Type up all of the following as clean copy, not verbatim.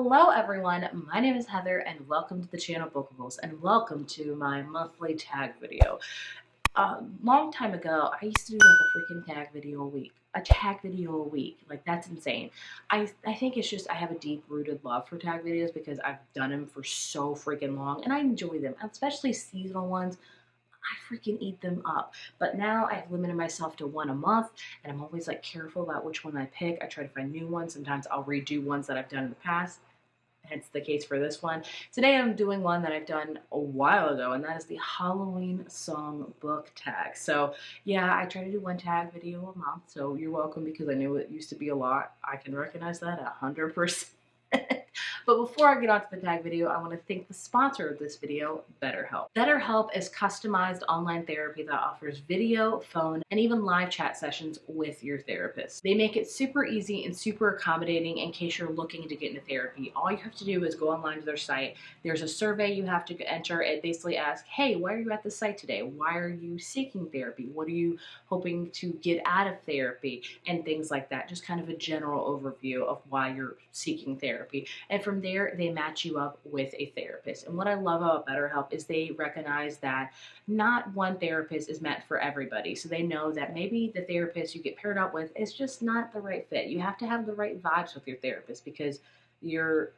Hello everyone, my name is Heather and welcome to the channel Bookables and welcome to my monthly tag video. A long time ago, I used to do like a freaking tag video a week. A tag video a week. Like, that's insane. I think it's just I have a deep-rooted love for tag videos because I've done them for so freaking long and I enjoy them, especially seasonal ones. I freaking eat them up. But now I've limited myself to one a month, and I'm always like careful about which one I pick. I try to find new ones. Sometimes I'll redo ones that I've done in the past. Hence the case for this one. Today I'm doing one that I've done a while ago, and that is the Halloween song book tag. So yeah, I try to do one tag video a month, so you're welcome because I knew it used to be a lot. I can recognize that 100%. But before I get on to the tag video, I want to thank the sponsor of this video, BetterHelp. BetterHelp is customized online therapy that offers video, phone, and even live chat sessions with your therapist. They make it super easy and super accommodating in case you're looking to get into therapy. All you have to do is go online to their site. There's a survey you have to enter. It basically asks, hey, why are you at the site today? Why are you seeking therapy? What are you hoping to get out of therapy? And things like that. Just kind of a general overview of why you're seeking therapy. And from there, they match you up with a therapist. And what I love about BetterHelp is they recognize that not one therapist is meant for everybody. So they know that maybe the therapist you get paired up with is just not the right fit. You have to have the right vibes with your therapist because you're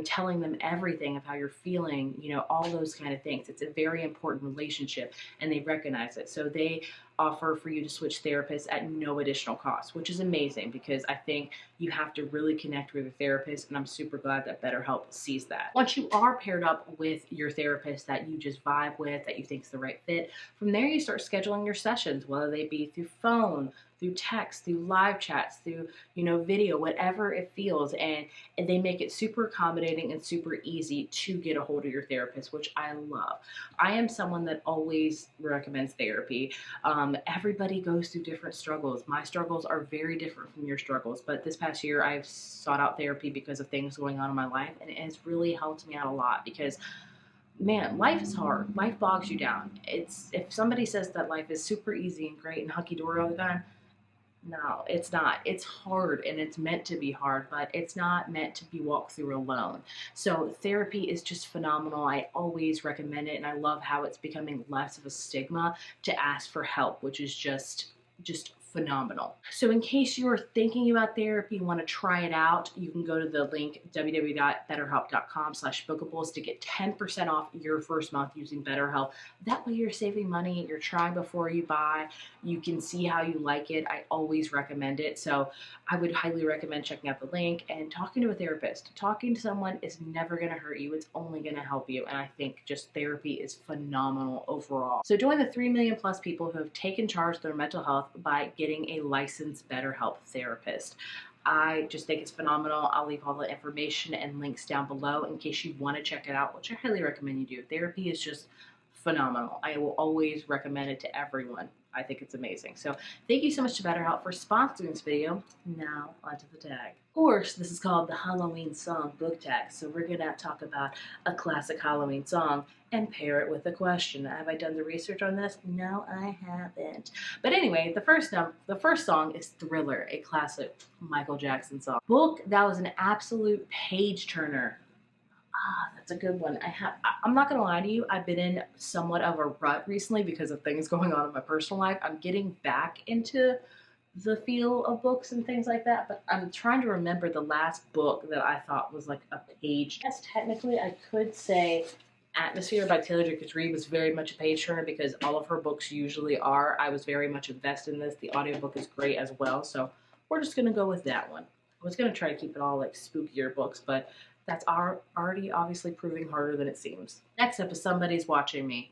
telling them everything of how you're feeling, all those kind of things. It's a very important relationship and they recognize it. So they offer for you to switch therapists at no additional cost, which is amazing because I think you have to really connect with your therapist, and I'm super glad that BetterHelp sees that. Once you are paired up with your therapist that you just vibe with, that you think is the right fit, from there you start scheduling your sessions, whether they be through phone, through text, through live chats, through, video, whatever it feels. And they make it super accommodating and super easy to get a hold of your therapist, which I love. I am someone that always recommends therapy. Everybody goes through different struggles. My struggles are very different from your struggles, but this past year I've sought out therapy because of things going on in my life, and it has really helped me out a lot because man, life is hard. Life bogs you down. If somebody says that life is super easy and great and hunky-dory all the time, no, it's not. It's hard and it's meant to be hard, but it's not meant to be walked through alone. So therapy is just phenomenal. I always recommend it, and I love how it's becoming less of a stigma to ask for help, which is just phenomenal. So in case you're thinking about therapy, you want to try it out, you can go to the link www.betterhelp.com/bookables to get 10% off your first month using BetterHelp. That way you're saving money, you're trying before you buy, you can see how you like it. I always recommend it. So I would highly recommend checking out the link and talking to a therapist. Talking to someone is never going to hurt you. It's only going to help you. And I think just therapy is phenomenal overall. So join the 3 million plus people who have taken charge of their mental health by getting a licensed BetterHelp therapist. I just think it's phenomenal. I'll leave all the information and links down below in case you want to check it out, which I highly recommend you do. Therapy is just phenomenal. I will always recommend it to everyone. I think it's amazing. So thank you so much to BetterHelp for sponsoring this video. Now onto the tag. Of course, this is called the Halloween song book tag. So we're going to talk about a classic Halloween song and pair it with a question. Have I done the research on this? No, I haven't. But anyway, the first song is Thriller, a classic Michael Jackson song. Book that was an absolute page turner. That's a good one. I'm not gonna lie to you, I've been in somewhat of a rut recently because of things going on in my personal life. I'm getting back into the feel of books and things like that, but I'm trying to remember the last book that I thought was like a page. Yes, technically I could say Atmosphere by Taylor Jenkins Reid was very much a page turner because all of her books usually are. I was very much invested in this. The audiobook is great as well, so we're just gonna go with that one. I was gonna try to keep it all like spookier books, but that's already obviously proving harder than it seems. Next up is Somebody's Watching Me.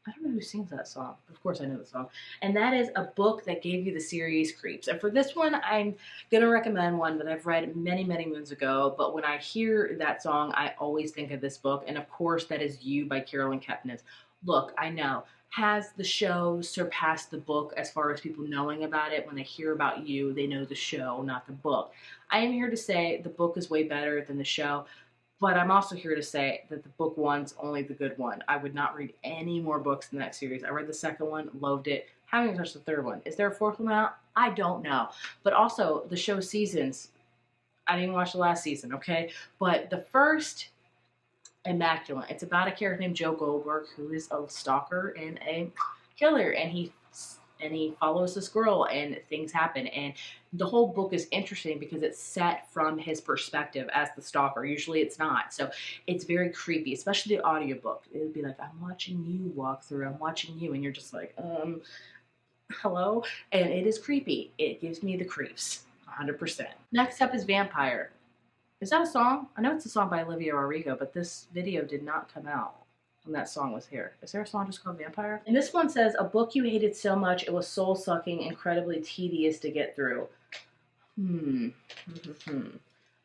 I don't know who sings that song. Of course I know the song. And that is a book that gave you the series Creeps. And for this one, I'm going to recommend one that I've read many, many moons ago. But when I hear that song, I always think of this book. And of course, that is You by Carolyn Kepnes. Look, I know. Has the show surpassed the book as far as people knowing about it? When they hear about You, they know the show, not the book. I am here to say the book is way better than the show, but I'm also here to say that the book one's only the good one. I would not read any more books in that series. I read the second one, loved it. Haven't even touched the third one. Is there a fourth one out? I don't know. But also, the show seasons I didn't even watch the last season, okay? But the first, immaculate. It's about a character named Joe Goldberg who is a stalker and a killer, and he follows this girl, and things happen. And the whole book is interesting because it's set from his perspective as the stalker. Usually it's not. So it's very creepy, especially the audiobook. It would be like, I'm watching you walk through, I'm watching you, and you're just like, hello? And it is creepy. It gives me the creeps, 100%. Next up is Vampire. Is that a song? I know it's a song by Olivia Rodrigo, but this video did not come out when that song was here. Is there a song just called Vampire? And this one says, a book you hated so much it was soul-sucking, incredibly tedious to get through.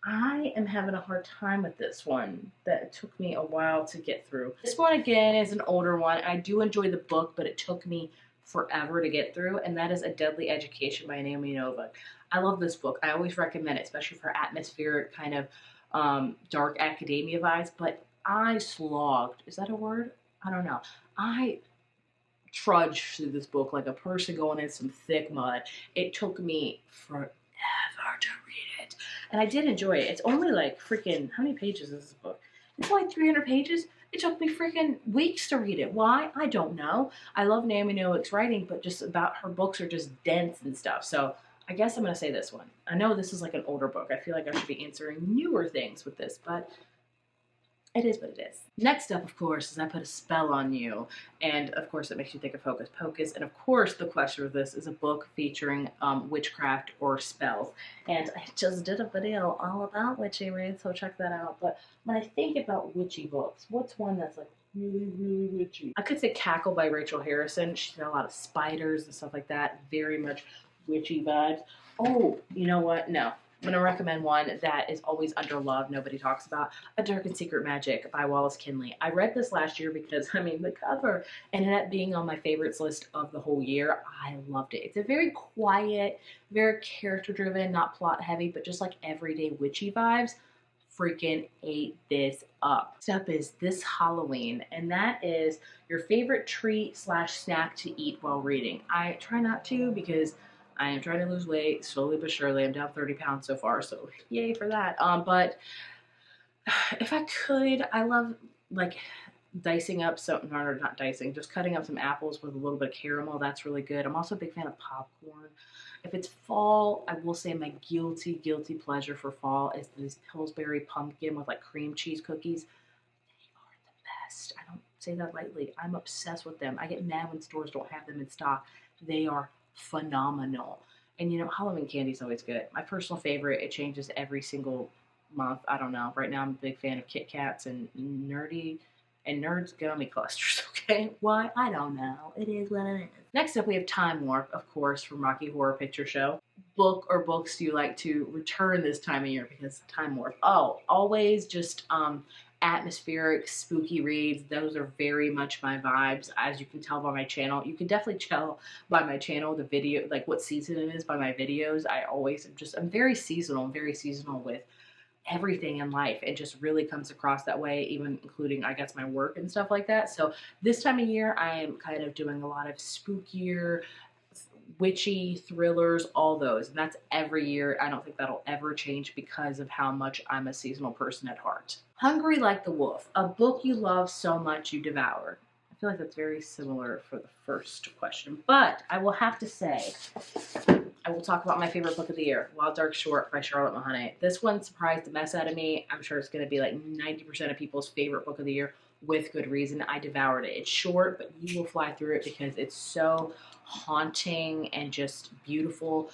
I am having a hard time with this one. That took me a while to get through. This one, again, is an older one. I do enjoy the book, but it took me forever to get through, and that is A Deadly Education by Naomi Novik. I love this book. I always recommend it, especially for atmospheric kind of dark academia vibes, but I slogged. Is that a word? I don't know. I trudged through this book like a person going in some thick mud. It took me forever to read it, and I did enjoy it. It's only like freaking, how many pages is this book? It's like 300 pages. It took me freaking weeks to read it. Why? I don't know. I love Naomi Novik's writing, but just about her books are just dense and stuff. So I guess I'm going to say this one. I know this is like an older book. I feel like I should be answering newer things with this, but it is what it is. Next up, of course, is I Put a Spell on You. And of course, it makes you think of Hocus Pocus. And of course, the question of this is a book featuring witchcraft or spells. And I just did a video all about witchy reads, so check that out. But when I think about witchy books, what's one that's like really, really witchy? I could say Cackle by Rachel Harrison. She's got a lot of spiders and stuff like that. Very much witchy vibes. Oh, you know what? No. I'm going to recommend one that is always underloved, nobody talks about, A Dark and Secret Magic by Wallace Kinley. I read this last year because, the cover ended up being on my favorites list of the whole year. I loved it. It's a very quiet, very character-driven, not plot-heavy, but just like everyday witchy vibes. Freaking ate this up. Next up is This Halloween, and that is your favorite treat / snack to eat while reading. I try not to because I am trying to lose weight slowly but surely. I'm down 30 pounds so far, so yay for that. But if I could, I love like dicing up some, or not dicing, just cutting up some apples with a little bit of caramel. That's really good. I'm also a big fan of popcorn. If it's fall, I will say my guilty pleasure for fall is this Pillsbury pumpkin with like cream cheese cookies. They are the best. I don't say that lightly. I'm obsessed with them. I get mad when stores don't have them in stock. They are phenomenal. And Halloween candy is always good. My personal favorite, it changes every single month. I don't know. Right now I'm a big fan of Kit Kats and Nerds gummy clusters, okay? Why? I don't know. It is what it is. Next up we have Time Warp, of course, from Rocky Horror Picture Show. Book or books do you like to return this time of year? Because Time Warp, always just atmospheric, spooky reads. Those are very much my vibes, as you can tell by my channel. You can definitely tell by my channel, the video, like what season it is by my videos. I'm very seasonal. I'm very seasonal with everything in life. It just really comes across that way, even including, I guess, my work and stuff like that. So this time of year, I am kind of doing a lot of spookier, witchy thrillers, all those. And that's every year. I don't think that'll ever change because of how much I'm a seasonal person at heart. Hungry Like the Wolf, a book you love so much you devour. I feel like that's very similar for the first question, but I will have to say, I will talk about my favorite book of the year, Wild Dark Short by Charlotte Mahoney. This one surprised the mess out of me. I'm sure it's going to be like 90% of people's favorite book of the year, with good reason. I devoured it. It's short, but you will fly through it because it's so haunting and just beautiful.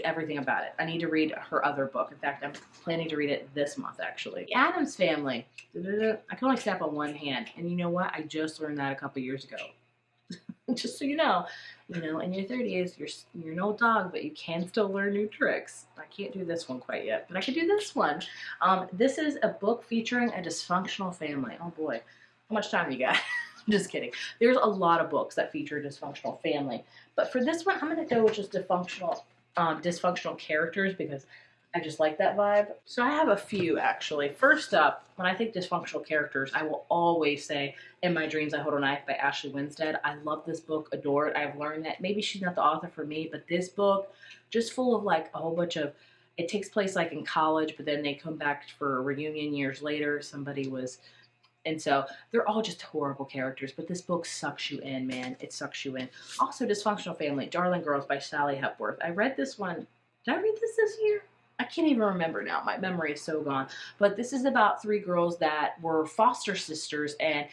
Everything about it. I need to read her other book. In fact, I'm planning to read it this month, actually. The Addams Family. I can only snap on one hand. And you know what? I just learned that a couple years ago. Just so you know, in your 30s, you're an old dog, but you can still learn new tricks. I can't do this one quite yet, but I can do this one. This is a book featuring a dysfunctional family. Oh boy, how much time you got? I'm just kidding. There's a lot of books that feature a dysfunctional family, but for this one, I'm going to go with just dysfunctional characters because I just like that vibe. So I have a few, actually. First up, when I think dysfunctional characters, I will always say In My Dreams I Hold a Knife by Ashley Winstead. I love this book, adore it. I've learned that maybe she's not the author for me, but this book, just full of like a whole bunch of It takes place like in college, but then they come back for a reunion years later. Somebody was, and so they're all just horrible characters, but this book sucks you in, man. It sucks you in. Also, Dysfunctional Family, Darling Girls by Sally Hepworth. I read this one. Did I read this year? I can't even remember now. My memory is so gone. But this is about 3 girls that were foster sisters, and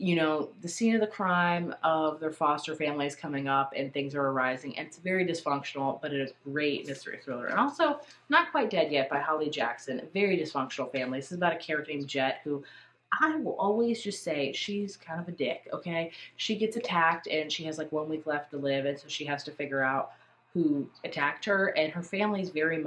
you know, the scene of the crime of their foster family is coming up and things are arising. And it's very dysfunctional, but it is a great mystery thriller. And also, Not Quite Dead Yet by Holly Jackson. Very dysfunctional family. This is about a character named Jet who I will always just say she's kind of a dick, okay? She gets attacked and she has like 1 week left to live, and so she has to figure out who attacked her, and her family is very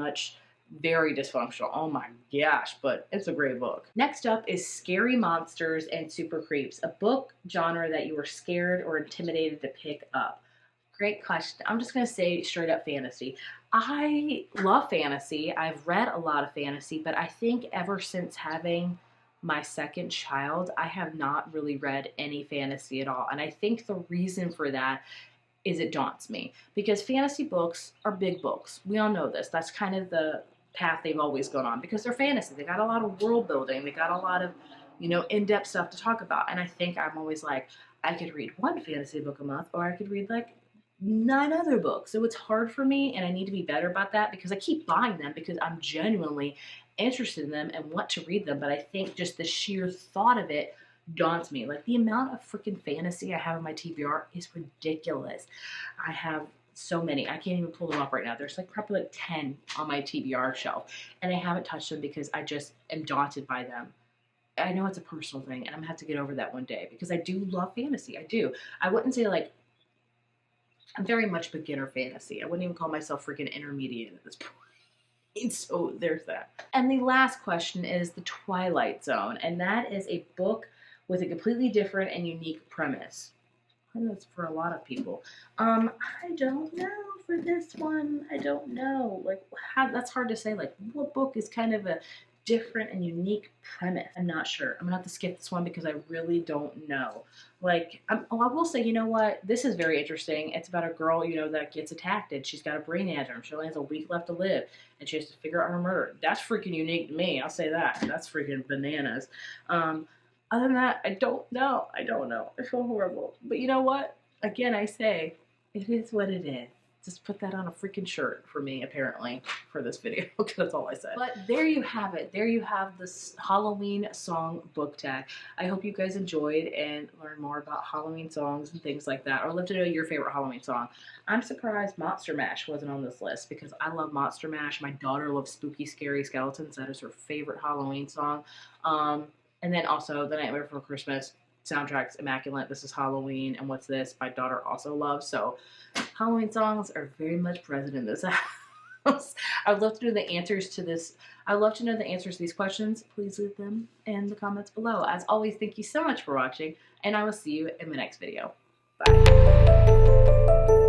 dysfunctional. Oh my gosh, but it's a great book. Next up is Scary Monsters and Super Creeps, a book genre that you were scared or intimidated to pick up. Great question. I'm just going to say straight up fantasy. I love fantasy. I've read a lot of fantasy, but I think ever since having my second child, I have not really read any fantasy at all. And I think the reason for that is it daunts me, because fantasy books are big books. We all know this. That's kind of the path they've always gone on, because they're fantasy. They got a lot of world building. They got a lot of, you know, in-depth stuff to talk about. And I think I'm always like, I could read 1 fantasy book a month, or I could read like 9 other books. So it's hard for me, and I need to be better about that, because I keep buying them because I'm genuinely interested in them and want to read them. But I think just the sheer thought of it daunts me. Like, the amount of freaking fantasy I have in my TBR is ridiculous. I have so many. I can't even pull them up right now. There's like probably like 10 on my TBR shelf, and I haven't touched them because I just am daunted by them. I know it's a personal thing, and I'm gonna have to get over that one day, because I do love fantasy. I do. I wouldn't say like I'm very much beginner fantasy. I wouldn't even call myself freaking intermediate at this point. So there's that. And the last question is The Twilight Zone, and that is a book with a completely different and unique premise. I know it's for a lot of people. I don't know for this one. I don't know. Like, that's hard to say. Like, what book is kind of a different and unique premise? I'm not sure. I'm gonna have to skip this one because I really don't know. Like, I will say, you know what? This is very interesting. It's about a girl, you know, that gets attacked, and she's got a brain aneurysm. She only has a week left to live, and she has to figure out her murder. That's freaking unique to me. I'll say that. That's freaking bananas. Other than that, I don't know. I don't know. I feel horrible. But you know what? Again, I say, it is what it is. Just put that on a freaking shirt for me, apparently, for this video, because that's all I said. But there you have it. There you have this Halloween song book tag. I hope you guys enjoyed and learned more about Halloween songs and things like that, or love to know your favorite Halloween song. I'm surprised Monster Mash wasn't on this list, because I love Monster Mash. My daughter loves Spooky Scary Skeletons. That is her favorite Halloween song. And then also The Nightmare Before Christmas soundtrack's immaculate. This is Halloween, and What's This? My daughter also loves. So Halloween songs are very much present in this house. I'd love to know the answers to this. I'd love to know the answers to these questions. Please leave them in the comments below. As always, thank you so much for watching, and I will see you in the next video. Bye.